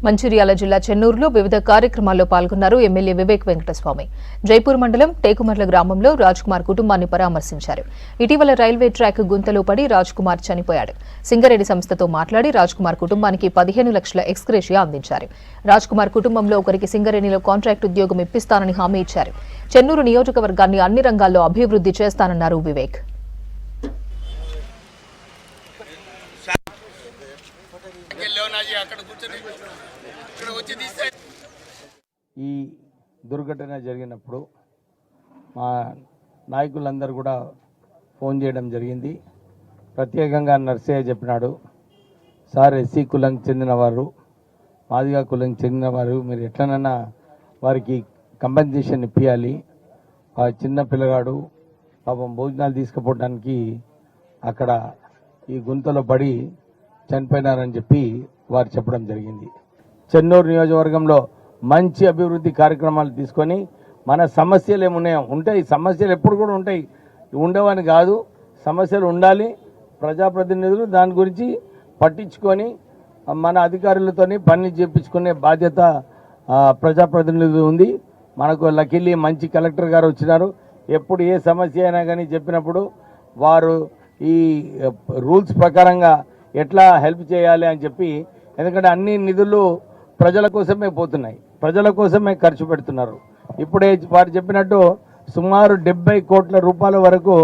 మంచిర్యాల జిల్లా చెన్నూరులో వివిధ కార్యక్రమాల్లో పాల్గొన్నారు ఎమ్మెల్యే వివేక్ వెంకటస్వామి. జైపూర్ మండలం టేకుమర్ల గ్రామంలో రాజ్ కుమార్ కుటుంబాన్ని పరామర్శించారు. ఇటీవల రైల్వే ట్రాక్ గుంతలో పడి రాజ్ కుమార్ చనిపోయాడు. సింగరేణి సంస్థతో మాట్లాడి రాజ్ కుమార్ కుటుంబానికి 15 లక్షల ఎక్స్గ్రేషియా అందించారు. రాజ్ కుమార్ కుటుంబంలో ఒకరికి సింగరేణిలో కాంట్రాక్ట్ ఉద్యోగం ఇప్పిస్తానని హామీ ఇచ్చారు. చెన్నూరు నియోజకవర్గాన్ని అన్ని రంగాల్లో అభివృద్ధి చేస్తానన్నారు వివేక్. ఈ దుర్ఘటన జరిగినప్పుడు మా నాయకులందరూ కూడా ఫోన్ చేయడం జరిగింది. ప్రత్యేకంగా నర్సయ్య చెప్పినాడు, సార్ ఎస్సీ కులంకి చెందినవారు, మాదిగా కులంకి చెందినవారు, మీరు ఎట్లనన్నా వారికి కంపెన్సేషన్ ఇప్పించాలి. ఆ చిన్న పిల్లగాడు పాపం భోజనాలు తీసుకుపోవడానికి అక్కడ ఈ గుంతలో పడి చనిపోయినారని చెప్పి వారు చెప్పడం జరిగింది. చెన్నూరు నియోజకవర్గంలో మంచి అభివృద్ధి కార్యక్రమాలు తీసుకొని మన సమస్యలు ఏమున్నాయో ఉంటాయి, సమస్యలు ఎప్పుడు కూడా ఉంటాయి, ఉండవని కాదు, సమస్యలు ఉండాలి. ప్రజాప్రతినిధులు దాని గురించి పట్టించుకొని మన అధికారులతోని పని చేయించుకునే బాధ్యత ప్రజాప్రతినిధులు ఉంది. మనకు లక్కీలీ మంచి కలెక్టర్ గారు వచ్చినారు. ఎప్పుడు ఏ సమస్య అయినా కానీ చెప్పినప్పుడు వారు ఈ రూల్స్ ప్రకారంగా ఎట్లా హెల్ప్ చేయాలి అని చెప్పి, ఎందుకంటే అన్ని నిధులు ప్రజల కోసమే పోతున్నాయి, ప్రజల కోసమే ఖర్చు పెడుతున్నారు. ఇప్పుడే వారు చెప్పినట్టు సుమారు 70 కోట్ల రూపాయల వరకు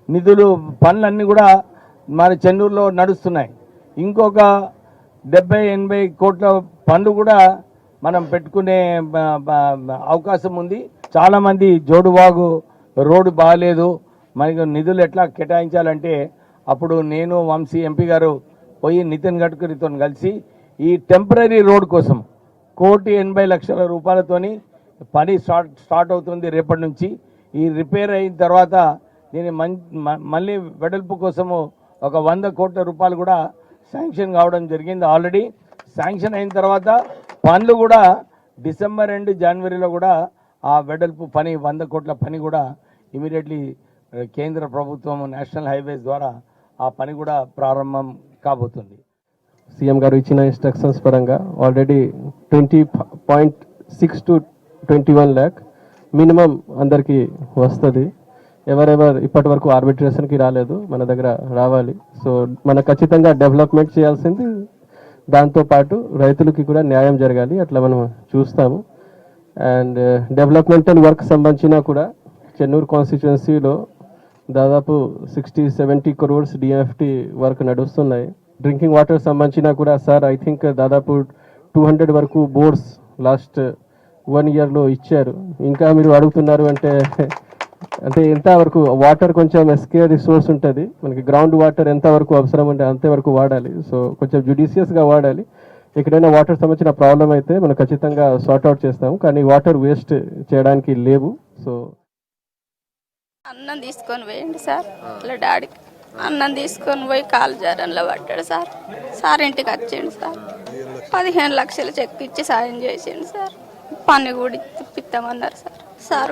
నిధులు పనులన్నీ కూడా మన చెన్నూరులో నడుస్తున్నాయి. ఇంకొక 70-80 కోట్ల పనులు కూడా మనం పెట్టుకునే అవకాశం ఉంది. చాలామంది జోడువాగు రోడ్డు బాగాలేదు, మనకి నిధులు ఎట్లా కేటాయించాలంటే అప్పుడు నేను వంశీ ఎంపీ గారు పోయి నితిన్ గడ్కరీతో కలిసి ఈ టెంపరీ రోడ్ కోసం 1,80,00,000 రూపాయలతోని పని స్టార్ట్ అవుతుంది రేపటి నుంచి. ఈ రిపేర్ అయిన తర్వాత దీని మళ్ళీ వెడల్పు కోసము ఒక 100 కోట్ల రూపాయలు కూడా శాంక్షన్ కావడం జరిగింది. ఆల్రెడీ శాంక్షన్ అయిన తర్వాత పనులు కూడా డిసెంబర్ ఎండ్ జనవరిలో కూడా ఆ వెడల్పు పని 100 కోట్ల పని కూడా ఇమీడియట్లీ కేంద్ర ప్రభుత్వం నేషనల్ హైవేస్ ద్వారా ఆ పని కూడా ప్రారంభం కాబోతుంది. సీఎం గారు ఇచ్చిన ఇన్స్ట్రక్షన్స్ పరంగా ఆల్రెడీ 20.6 to 21 lakh మినిమం అందరికీ వస్తుంది. ఎవరెవరు ఇప్పటి వరకు ఆర్బిట్రేషన్కి రాలేదు, మన దగ్గర రావాలి. సో మనం ఖచ్చితంగా డెవలప్మెంట్ చేయాల్సింది, దాంతోపాటు రైతులకి కూడా న్యాయం జరగాలి, అట్లా మనం చూస్తాము. అండ్ డెవలప్మెంటల్ వర్క్ సంబంధించిన కూడా చెన్నూరు కాన్స్టిట్యుయెన్సీలో దాదాపు 60-70 crores డిఎఫ్టీ వర్క్ నడుస్తున్నాయి. డ్రింకింగ్ వాటర్ సంబంధించిన కూడా సార్ ఐ థింక్ దాదాపు 200 వరకు బోర్డ్స్ లాస్ట్ 1 yearలో ఇచ్చారు. ఇంకా మీరు అడుగుతున్నారు అంటే ఎంతవరకు వాటర్ కొంచెం ఎస్కే రిసోర్స్ ఉంటుంది, మనకి గ్రౌండ్ వాటర్ ఎంతవరకు అవసరం ఉంటే అంతవరకు వాడాలి. సో కొంచెం జుడిషియస్గా వాడాలి. ఎక్కడైనా వాటర్ సంబంధించిన ప్రాబ్లం అయితే మనం ఖచ్చితంగా సార్ట్అవుట్ చేస్తాము, కానీ వాటర్ వేస్ట్ చేయడానికి లేవు. సో అన్నం తీసుకొని పోయండి సార్, అలా డాడీకి అన్నం తీసుకొని పోయి కాలు జారంలో పట్టాడు సార్. సార్ ఇంటికి వచ్చిండు సార్, 15 లక్షలు చెక్ ఇచ్చి సాయం చేసిండు సార్. పని కూడా ఇప్పిస్తామన్నారు సార్.